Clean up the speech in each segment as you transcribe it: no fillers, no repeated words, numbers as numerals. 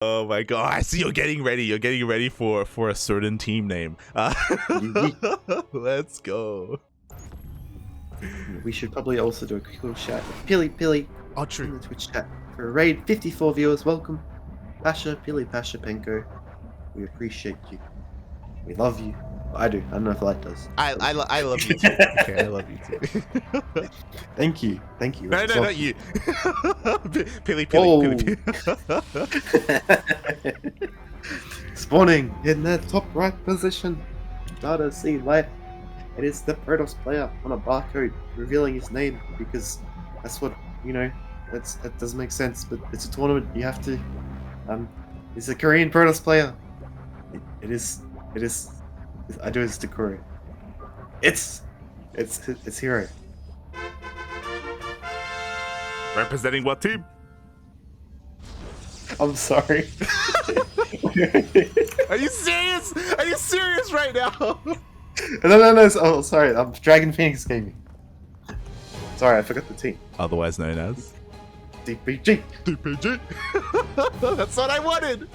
Oh my god, I see you're getting ready. You're getting ready for a certain team name. Let's go. We should probably also do a quick little shout. Pilly Oh, in true. the Twitch chat for a raid. 54 viewers. Welcome. Pasha, Pasha, Penko. We appreciate you. We love you. I do. I don't know if Light does. I love you too. Okay, I love you too. Thank you. Thank you. No, Rex. not you. Pilly. Oh. Spawning in the top right position. Data C Light. It is the Protoss player on a barcode revealing his name because that's what, you know, that doesn't make sense, but it's a tournament. You have to. It's a Korean Protoss player. It is. I do his Korea. It's herO. Representing what team? I'm sorry. Are you serious? Are you serious right now? No. Oh, sorry. I'm Dragon Phoenix Gaming. Sorry, I forgot the team. Otherwise known as DPG. DPG. That's what I wanted.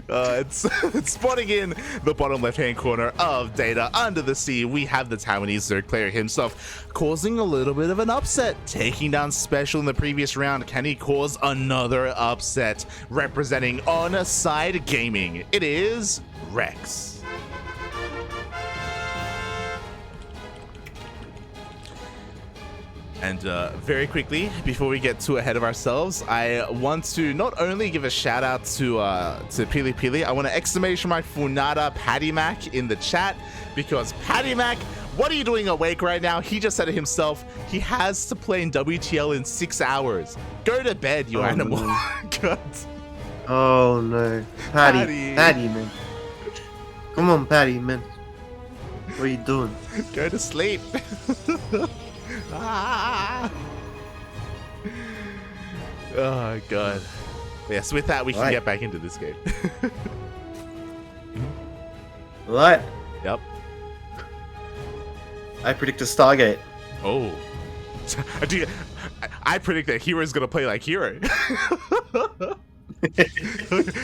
It's spawning in the bottom left-hand corner of Data under the sea. We have the Taiwanese Zerg player himself, causing a little bit of an upset, taking down Special in the previous round. Can he cause another upset? Representing On Side Gaming, it is Rex. And very quickly, before we get too ahead of ourselves, I want to not only give a shout out to Pili. I want to exclamation mark Funada Patty Mac in the chat, because Patty Mac, what are you doing awake right now? He just said it himself. He has to play in WTL in 6 hours. Go to bed, you animal. No. Oh no, Patty, man. Come on, Patty, man. What are you doing? Go to sleep. Ah. Oh god. Yes, with that we can get back into this game. What? Yep. I predict a Stargate. Oh. I predict that herO is gonna play like herO.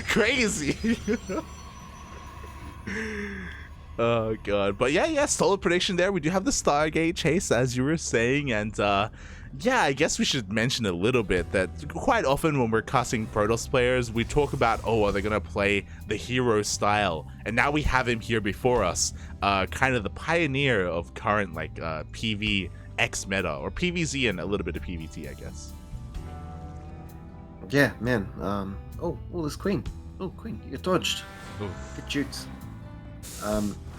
Crazy. Oh god, but yeah, solid prediction there. We do have the Stargate chase, as you were saying, and yeah, I guess we should mention a little bit that quite often when we're casting Protoss players, we talk about, oh, are they gonna play the herO style? And now we have him here before us, kind of the pioneer of current like PvX meta, or PvZ and a little bit of PvT, I guess. Yeah, man. Oh, this queen. Oh, queen, you get dodged. Oof. Good shoots.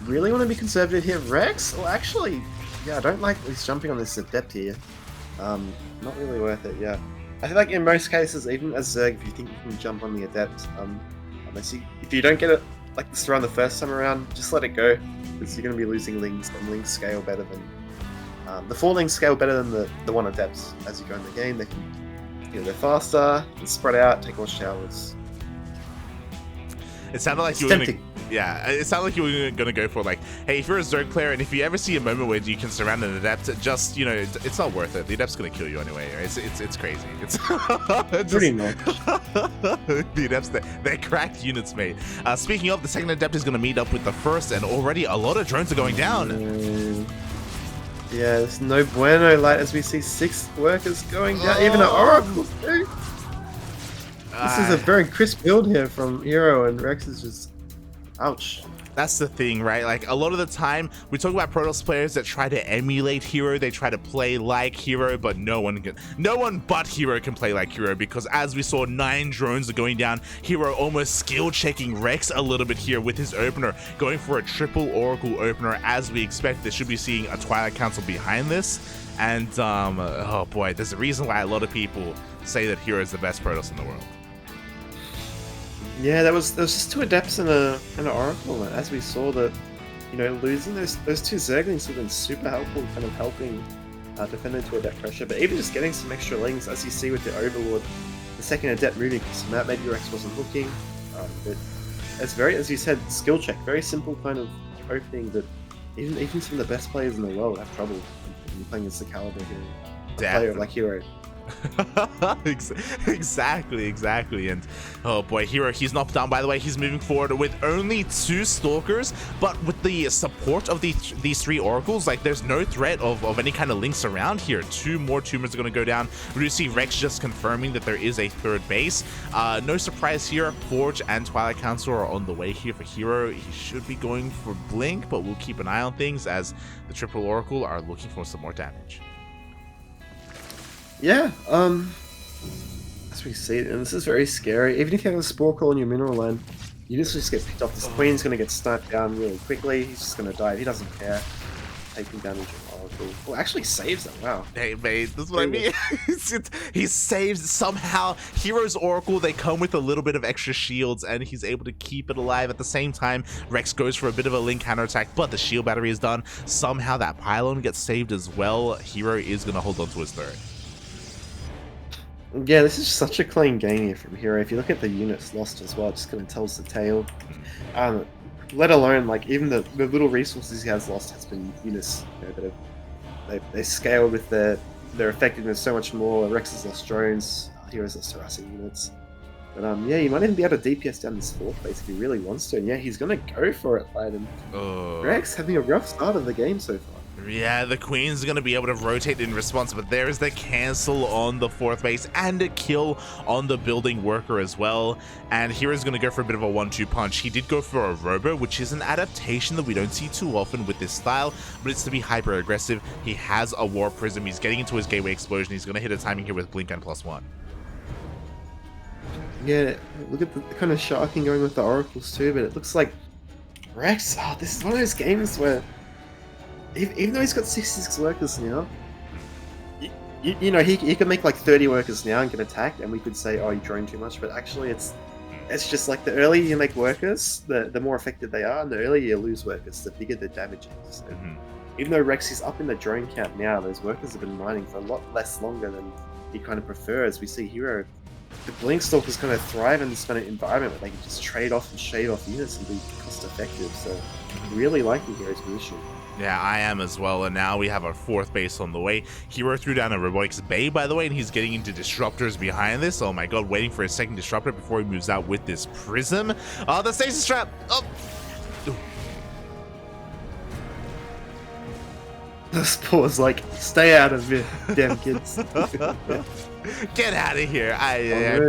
Really want to be conservative here, Rex? Well, actually, yeah, I don't like he's jumping on this adept here. Not really worth it. Yeah, I feel like in most cases, even as Zerg, if you think you can jump on the adept, unless if you don't get it like this around the first time around, just let it go, because you're going to be losing links, and links scale better than the 4 links scale better than the 1 adepts. As you go in the game, they can, they're faster, and spread out, take more showers. It sounded like you were gonna, yeah, it sounded like you were gonna go for like, hey, if you're a Zerg player and if you ever see a moment where you can surround an adept, just, it's not worth it. The adept's gonna kill you anyway. It's crazy. It's pretty much. The adepts, they're cracked units, mate. Speaking of, the second adept is gonna meet up with the first, and already a lot of drones are going down. Yeah, it's no bueno, Light, as we see 6 workers going down, even an Oracle too. This is a very crisp build here from herO, and Rex is just, ouch. That's the thing, right? Like, a lot of the time, we talk about Protoss players that try to emulate herO, they try to play like herO, but no one but herO can play like herO, because as we saw, 9 drones are going down, herO almost skill checking Rex a little bit here with his opener, going for a triple Oracle opener, as we expect. They should be seeing a Twilight Council behind this, and oh boy, there's a reason why a lot of people say that herO is the best Protoss in the world. Yeah, there was just 2 adepts and an Oracle, and as we saw that, losing those 2 Zerglings have been super helpful, kind of helping defend into adept pressure, but even just getting some extra links, as you see with the Overlord, the second adept moving, so that maybe Rex wasn't looking, but it's very, as you said, skill check, very simple kind of opening that even some of the best players in the world have trouble when playing against the caliber here. A player like herO. Exactly. And oh boy, herO, he's knocked down. By the way, he's moving forward with only 2 stalkers, but with the support of these 3 oracles, like there's no threat of any kind of links around here. 2 more tumors are going to go down. We do see Rex just confirming that there is a 3rd base. No surprise here, Forge and Twilight Council are on the way here for herO. He should be going for Blink, but we'll keep an eye on things as the triple oracle are looking for some more damage. Yeah, as we see it, and this is very scary. Even if you have a Spore Call on your mineral land, you just get picked off. This Queen's going to get sniped down really quickly. He's just going to die. He doesn't care. Taking damage from Oracle. Well, actually saves them. Wow. Hey, mate, this is what I mean. He saves somehow. herO's Oracle, they come with a little bit of extra shields, and he's able to keep it alive. At the same time, Rex goes for a bit of a Link counterattack, but the shield battery is done. Somehow that pylon gets saved as well. herO is going to hold on to his 3rd. Yeah, this is such a clean game here from herO. If you look at the units lost as well, it just kind of tells the tale. Let alone, like, even the little resources he has lost has been units, you know, that they scaled with their effectiveness so much more. Rex has lost drones, herO's lost harassing units. But yeah, you might even be able to DPS down this 4th base if he really wants to. And yeah, he's going to go for it, Biden. Rex having a rough start of the game so far. Yeah, the Queen's going to be able to rotate in response, but there is the cancel on the 4th base and a kill on the building worker as well. And herO's going to go for a bit of a 1-2 punch. He did go for a Robo, which is an adaptation that we don't see too often with this style, but it's to be hyper aggressive. He has a War Prism. He's getting into his Gateway Explosion. He's going to hit a timing here with Blink and +1. Yeah, look at the kind of sharking going with the Oracles too, but it looks like Rex, this is one of those games where even though he's got 66 workers now, you know, he could make like 30 workers now and get attacked, and we could say, oh, you drone too much, but actually it's just like the earlier you make workers, the more effective they are, and the earlier you lose workers, the bigger the damage is. So even though Rex is up in the drone count now, those workers have been mining for a lot less longer than he kind of prefers. We see herO, the Blink Stalkers kind of thrive in this kind of environment where they can just trade off and shade off units and be cost effective, so really liking herO's position. Yeah, I am as well, and now we have our 4th base on the way. herO threw down a Robotics Bay, by the way, and he's getting into Disruptors behind this. Oh my god, waiting for his 2nd Disruptor before he moves out with this Prism. The Stasis Trap! Oh! The Spore's like, stay out of it, damn kids. Get out of here.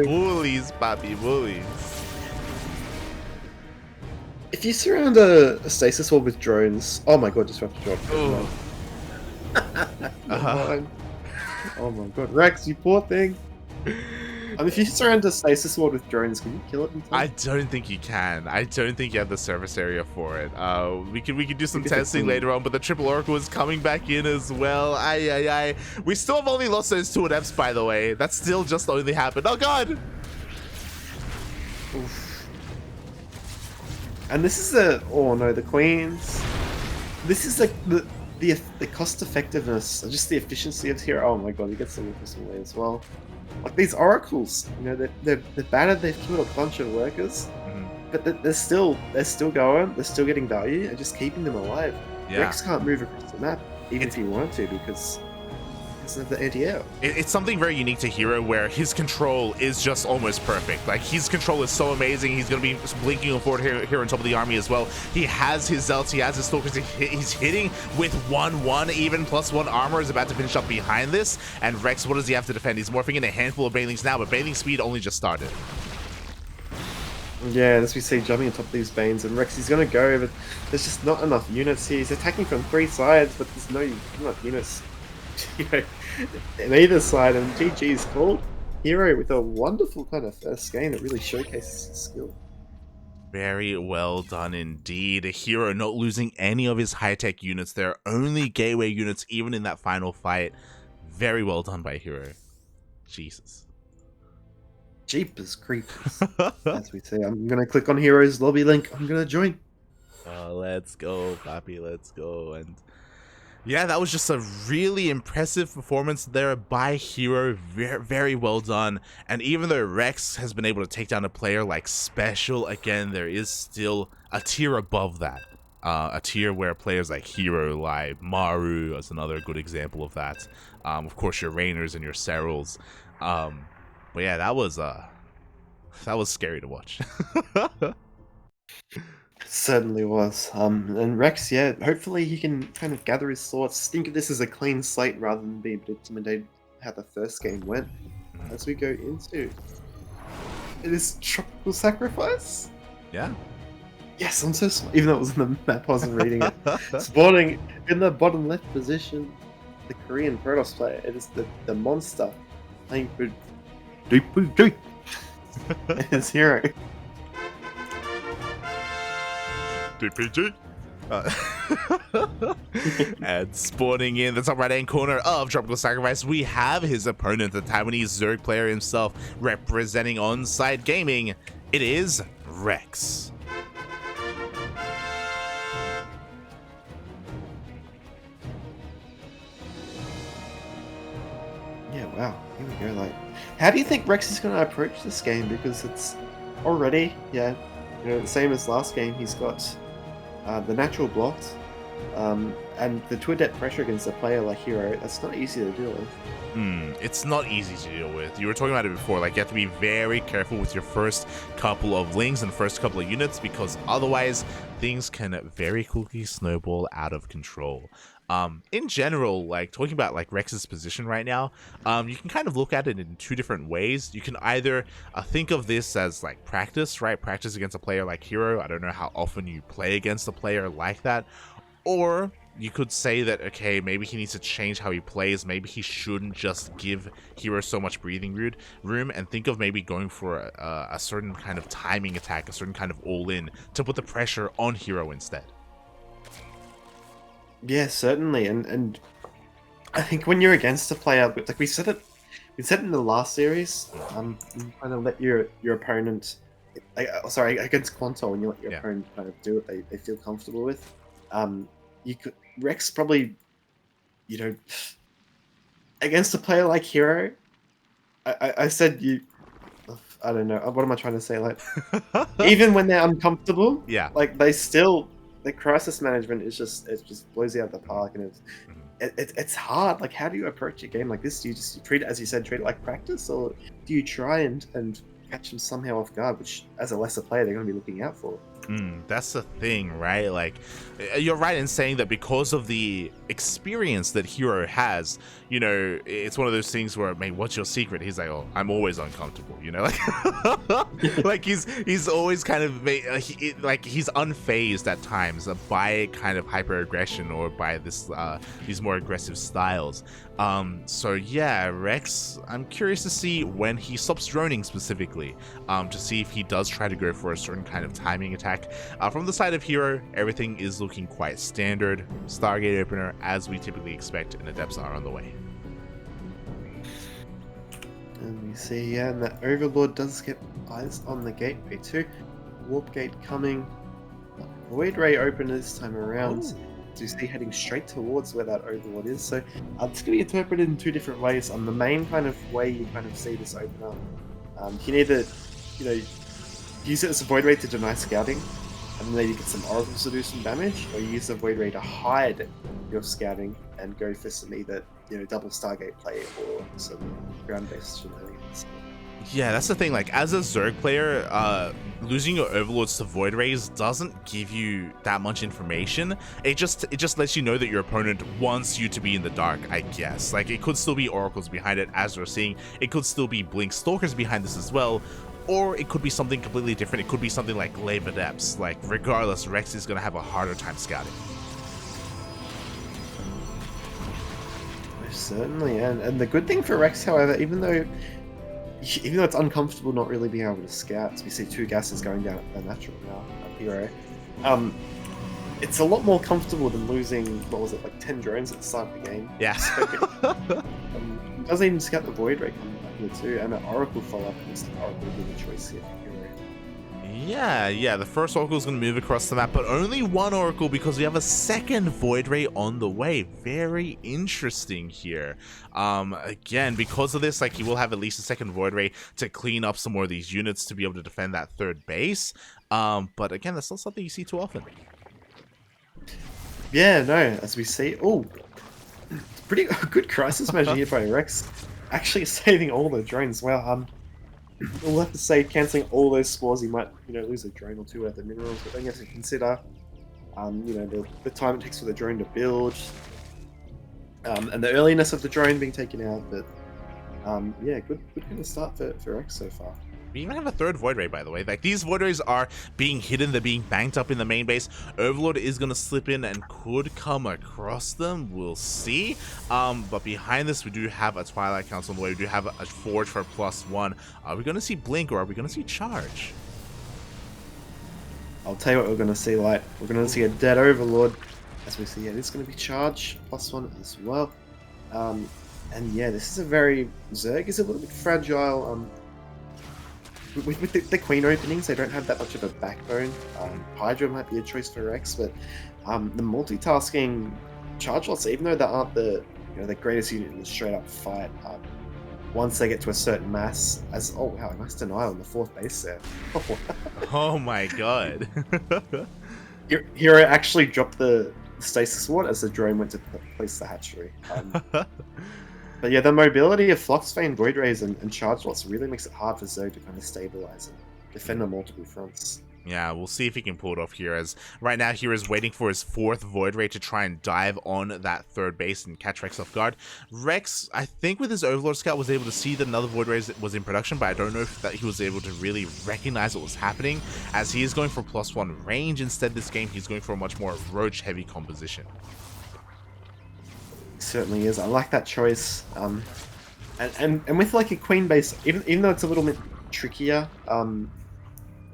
Bullies, Poppy, bullies. If you surround a stasis wall with drones, oh my god, Disruptor drop. Oh my god, Rex, you poor thing. If you surround a stasis wall with drones, can you kill it in time? I don't think you can. I don't think you have the surface area for it. We could do some testing later on, but the triple oracle is coming back in as well. We still have only lost those 2 adepts, by the way. That's still just only happened. Oh god. Oof. And this is the Queens. This is like the cost effectiveness, just the efficiency of here. Oh my god, he gets the workers away as well. Like these oracles, you know, they're battered. They've killed a bunch of workers, but they're still going. They're still getting value and just keeping them alive. Yeah. Rex can't move across the map even if he wanted to because of the anti-air. It's something very unique to herO where his control is just almost perfect. Like his control is so amazing. He's going to be blinking forward here on top of the army as well. He has his Zealots, he has his Stalkers. He's hitting with 1/1, even +1 armor is about to finish up behind this. And Rex, what does he have to defend? He's morphing in a handful of Banelings now, but Baneling speed only just started. Yeah, as we see jumping on top of these Banes, and Rex is going to go, but there's just not enough units here. He's attacking from 3 sides, but there's not enough units. You know, on either side, and GG is called. herO with a wonderful kind of first game that really showcases his skill. Very well done indeed. herO not losing any of his high-tech units. They're only gateway units even in that final fight. Very well done by herO. Jesus. Jeepers creepers. As we say, I'm going to click on herO's lobby link. I'm going to join. Let's go, Papi. Let's go. And yeah, that was just a really impressive performance there by herO. Very, very well done. And even though Rex has been able to take down a player like Special, again, there is still a tier above that. A tier where players like herO, like Maru is another good example of that. Of course, your Rainers and your Serals. But yeah, that was scary to watch. Certainly was. And Rex, yeah, hopefully he can kind of gather his thoughts, think of this as a clean slate rather than be a bit intimidated how the first game went. As we go into it is Tropical Sacrifice. Yeah. Yes, I'm so smart. Even though it was in the map, I wasn't reading it. Spawning in the bottom left position, the Korean Protoss player. It is the monster playing for DPG. It's herO. DPG. And spawning in the top right hand corner of Tropical Sacrifice, we have his opponent, the Taiwanese Zerg player himself, representing Onside Gaming. It is Rex. Yeah, wow. Here we go. Like, how do you think Rex is going to approach this game? Because it's already, yeah, the same as last game. He's got the natural blocks, and the two adept pressure against a player like herO. That's not easy to deal with. It's not easy to deal with. You were talking about it before. Like, you have to be very careful with your first couple of lings and first couple of units, because otherwise things can very quickly snowball out of control. In general, like talking about like Rex's position right now, you can kind of look at it in two different ways. You can either think of this as like practice, right? Practice against a player like herO. I don't know how often you play against a player like that. Or you could say that, okay, maybe he needs to change how he plays. Maybe he shouldn't just give herO so much breathing room, and think of maybe going for a certain kind of timing attack, a certain kind of all-in to put the pressure on herO instead. Yeah, certainly, and I think when you're against a player, like we said in the last series, you kind of let your opponent, against Quanto, when you let your opponent kind of do what they feel comfortable with. Rex probably, against a player like herO, I said I don't know, what am I trying to say? Like, even when they're uncomfortable, Yeah. like the crisis management it just blows you out of the park, and it's hard. Like, how do you approach a game like this? Do you just treat it, as you said, treat it like practice, or do you try and catch them somehow off guard, which as a lesser player they're going to be looking out for? That's the thing, right? Like, you're right in saying that because of the experience that herO has, it's one of those things where, man, what's your secret? He's like, oh, I'm always uncomfortable, like, like he's always kind of like he's unfazed at times by kind of hyper aggression or by these more aggressive styles. So yeah, Rex, I'm curious to see when he stops droning specifically, to see if he does try to go for a certain kind of timing attack. From the side of herO, everything is looking quite standard. Stargate opener, as we typically expect, and adepts are on the way. And we see, and that Overlord does get eyes on the gateway too. Warp gate coming. Void Ray opener this time around. Ooh. So you see heading straight towards where that Overlord is. So it's going to be interpreted in two different ways. On the main kind of way you kind of see this open up, you can either, use it as a Void Ray to deny scouting, and then you get some Oracles to do some damage, or you use the Void Ray to hide your scouting and go for some either double Stargate play or some ground-based shenanigans. Yeah, that's the thing. Like, as a Zerg player, losing your Overlords to Void Rays doesn't give you that much information. It just lets you know that your opponent wants you to be in the dark, I guess. Like, it could still be Oracles behind it, as we're seeing. It could still be Blink Stalkers behind this as well. Or it could be something completely different. It could be something like Glaive Adepts. Like, regardless, Rex is going to have a harder time scouting. Certainly, and the good thing for Rex, however, even though it's uncomfortable not really being able to scout, so we see two gases going down at the natural now at herO, it's a lot more comfortable than losing, what was it, like 10 drones at the start of the game. Yeah. So, he doesn't even scout the Void Ray coming back here too, and an Oracle follow-up, looks like Oracle would be the choice here for herO. Yeah, the first Oracle is going to move across the map, but only one Oracle because we have a second Void Ray on the way. Very interesting here. Again, because of this, like, he will have at least a second Void Ray to clean up some more of these units to be able to defend that third base. But again, that's not something you see too often. Yeah, no, as we see, pretty good crisis measure here by Rex. Actually saving all the drones. Well, we'll have to say cancelling all those spores, he might, lose a drone or two at the minerals, but then you have to consider, the time it takes for the drone to build, and the earliness of the drone being taken out. But yeah, good kind of start for Rex so far. We even have a third Void Ray, by the way. Like, these Void Rays are being hidden, they're being banked up in the main base. Overlord is going to slip in and could come across them, we'll see. But behind this, we do have a Twilight Council on the way. We do have a Forge for +1. Are we going to see Blink, or are we going to see Charge? I'll tell you what we're going to see, Light. We're going to see a dead Overlord. As we see, it's going to be Charge +1 as well. And yeah, this is a very... Zerg is a little bit fragile. With the Queen openings, they don't have that much of a backbone. Hydra might be a choice for Rex, but the multitasking charge lots, even though they aren't the greatest unit in the straight up fight, once they get to a certain mass, oh wow, nice denial on the 4th base there. Oh my god. herO actually dropped the stasis ward as the drone went to place the hatchery. But yeah, the mobility of Floxvane, Void Rays, and Charge Lots really makes it hard for Zerg to kind of stabilize and defend on multiple fronts. Yeah, we'll see if he can pull it off here, as right now hero's waiting for his 4th Void Ray to try and dive on that 3rd base and catch Rex off guard. Rex, I think with his Overlord Scout, was able to see that another Void Ray was in production, but I don't know if that he was able to really recognize what was happening, as he is going for +1 range. Instead, this game, he's going for a much more Roach-heavy composition. Certainly is. I like that choice. And with like a Queen base, even though it's a little bit trickier,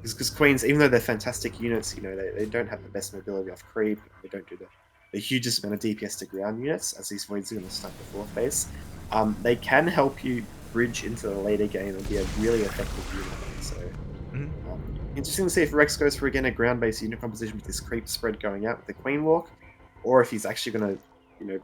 because Queens, even though they're fantastic units, they don't have the best mobility off creep. They don't do the hugest amount of DPS to ground units, as these Voids are going to start the 4th base. They can help you bridge into the later game and be a really effective unit. So interesting to see if Rex goes for again a ground based unit composition with this creep spread going out with the Queen walk, or if he's actually going to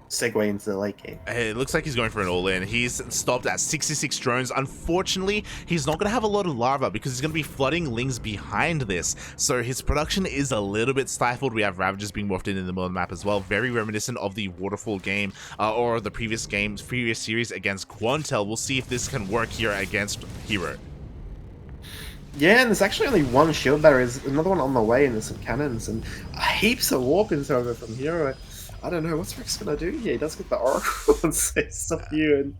segue into the late game. It looks like he's going for an all-in. He's stopped at 66 drones. Unfortunately, he's not going to have a lot of larva because he's going to be flooding Lings behind this. So his production is a little bit stifled. We have Ravagers being morphed in the middle of the map as well. Very reminiscent of the Waterfall game or the previous series against Quantel. We'll see if this can work here against herO. Yeah, and there's actually only one shield battery. There's another one on the way, and there's some cannons and heaps of warpins over from herO. I don't know what's Rex gonna do here. He does get the Oracle and say stuff to you, and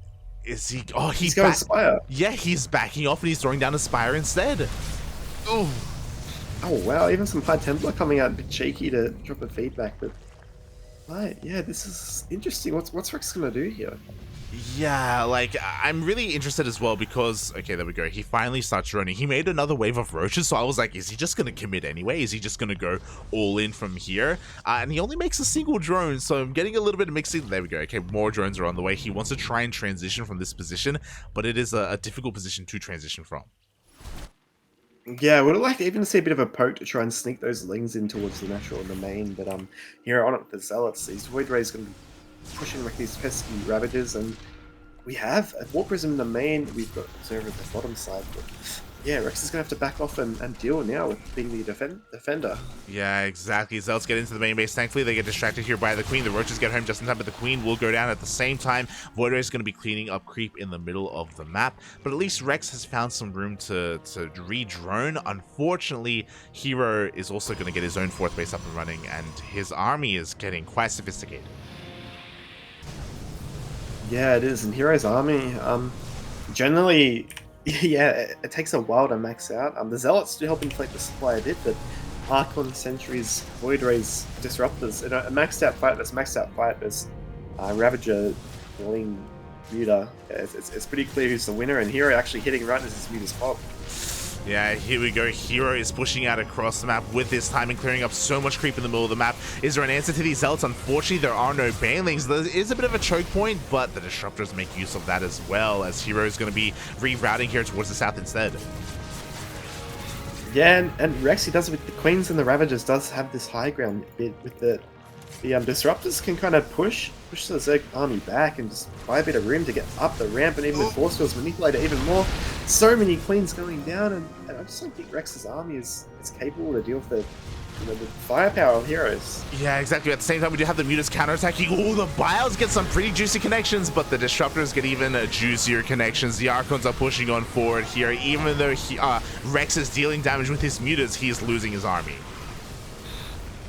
is he? Oh, he's going Spire. Yeah, he's backing off and he's throwing down a Spire instead. Oh, wow! Even some High Templar coming out a bit cheeky to drop a feedback, but right, yeah, this is interesting. What's Rex gonna do here? Yeah, like, I'm really interested as well because, okay, there we go. He finally starts running. He made another wave of roaches, so I was like, is he just going to commit anyway? Is he just going to go all in from here? And he only makes a single drone, so I'm getting a little bit of mixing. There we go. Okay, more drones are on the way. He wants to try and transition from this position, but it is a difficult position to transition from. Yeah, I would have liked even to see a bit of a poke to try and sneak those Lings in towards the natural and the main, but here on it with the Zealots, these Void Rays going to be pushing like these pesky Ravagers, and we have a Warp Prism in the main. We've got Observer at the bottom side, but yeah, Rex is going to have to back off and deal now with being the defender. Yeah, exactly. Zealots get into the main base. Thankfully, they get distracted here by the Queen. The Roaches get home just in time, but the Queen will go down at the same time. Void Ray is going to be cleaning up creep in the middle of the map, but at least Rex has found some room to re-drone. Unfortunately, herO is also going to get his own 4th base up and running, and his army is getting quite sophisticated. Yeah, it is. And herO's army, generally, yeah, it takes a while to max out. The Zealots do help inflate the supply a bit, but Archon, Sentries, Void Rays, Disruptors, in a maxed out fight, there's Ravager, Ling, Muta. Yeah, it's pretty clear who's the winner, and herO actually hitting right as his Muta's pop. Yeah, here we go. herO is pushing out across the map with this time and clearing up so much creep in the middle of the map. Is there an answer to these Zealots? Unfortunately, there are no Banelings. There is a bit of a choke point, but the Disruptors make use of that as well, as herO is going to be rerouting here towards the south instead. Yeah, and Rex, he does it with the Queens and the Ravagers, does have this high ground bit with the Disruptors can kind of push the Zerg army back and just buy a bit of room to get up the ramp, and even with force fields manipulate it even more. So many Queens going down, and I just don't think Rex's army is capable to deal with the firepower of heroes. Yeah, exactly. At the same time, we do have the Mutas counterattacking. Oh, the Bios get some pretty juicy connections, but the Disruptors get even juicier connections. The Archons are pushing on forward here. Even though Rex is dealing damage with his Mutas, he is losing his army.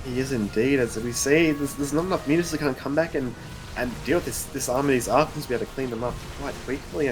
He is indeed. As we see, there's not enough Mutas to kind of come back and deal with this army, these Archons, be able to clean them up quite quickly.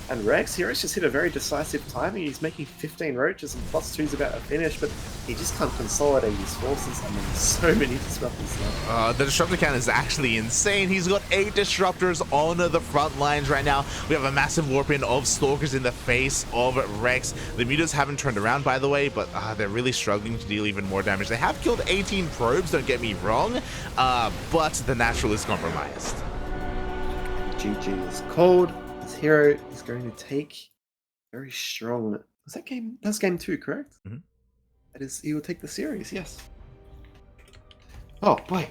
And Rex, Heroes just hit a very decisive timing. He's making 15 roaches and +2's about to finish, but he just can't consolidate his forces. I mean, there's so many disruptors now. The disruptor count is actually insane. He's got 8 disruptors on the front lines right now. We have a massive warp in of Stalkers in the face of Rex. The Mutas haven't turned around, by the way, but they're really struggling to deal even more damage. They have killed 18 probes, don't get me wrong, but the natural is compromised. GG is cold. This hero is going to take very strong. Was that game? That's game 2, correct? Mm-hmm. That is, he will take the series. Yes. Oh boy.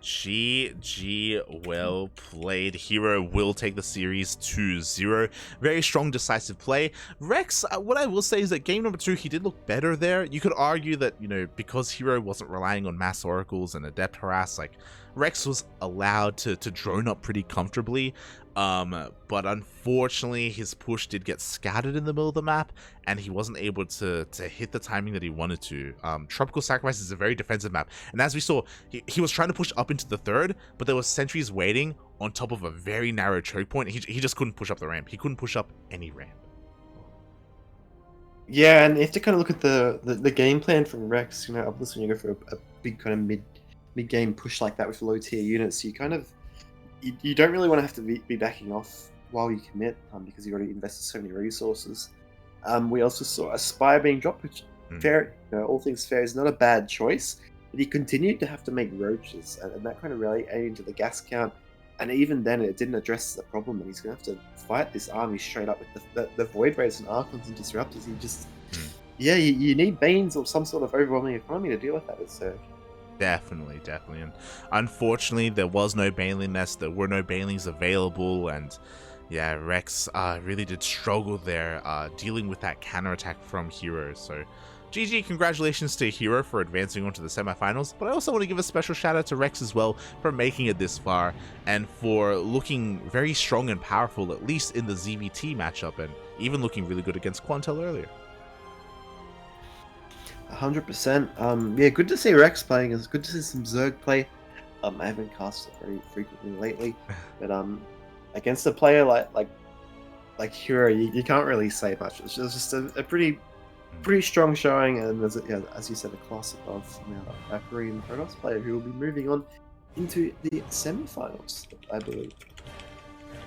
GG, well played. herO will take the series 2-0. Very strong, decisive play. Rex, what I will say is that game number 2, he did look better there. You could argue that, you know, because herO wasn't relying on mass oracles and adept harass, like, Rex was allowed to drone up pretty comfortably. But unfortunately, his push did get scattered in the middle of the map, and he wasn't able to hit the timing that he wanted to. Tropical Sacrifice is a very defensive map, and as we saw, he was trying to push up into the 3rd, but there was sentries waiting on top of a very narrow choke point. He just couldn't push up the ramp. He couldn't push up any ramp. Yeah, and you have to kind of look at the game plan from Rex. You know, obviously when you go for a big kind of mid-game push like that with low tier units, you kind of you don't really want to have to be backing off while you commit, because you've already invested so many resources. We also saw a Spire being dropped, which fair, you know, all things fair, is not a bad choice. But he continued to have to make roaches, and that kind of really ate into the gas count. And even then, it didn't address the problem, and he's going to have to fight this army straight up with the Void Rays and Archons and Disruptors. He just, yeah, you need Banes or some sort of overwhelming economy to deal with that, it's Definitely. And unfortunately, there was no Baneling Nest, there were no Banelings available, and yeah, Rex really did struggle there, dealing with that counterattack from herO. So GG, congratulations to herO for advancing on to the semifinals, but I also want to give a special shout out to Rex as well for making it this far, and for looking very strong and powerful, at least in the ZVT matchup, and even looking really good against Quantel earlier. 100%. Yeah, good to see Rex playing. It's good to see some Zerg play. I haven't cast it very frequently lately, but against a player like herO, you can't really say much. It's just a pretty strong showing, and as you said, a class above a Korean Protoss player who will be moving on into the semifinals, I believe.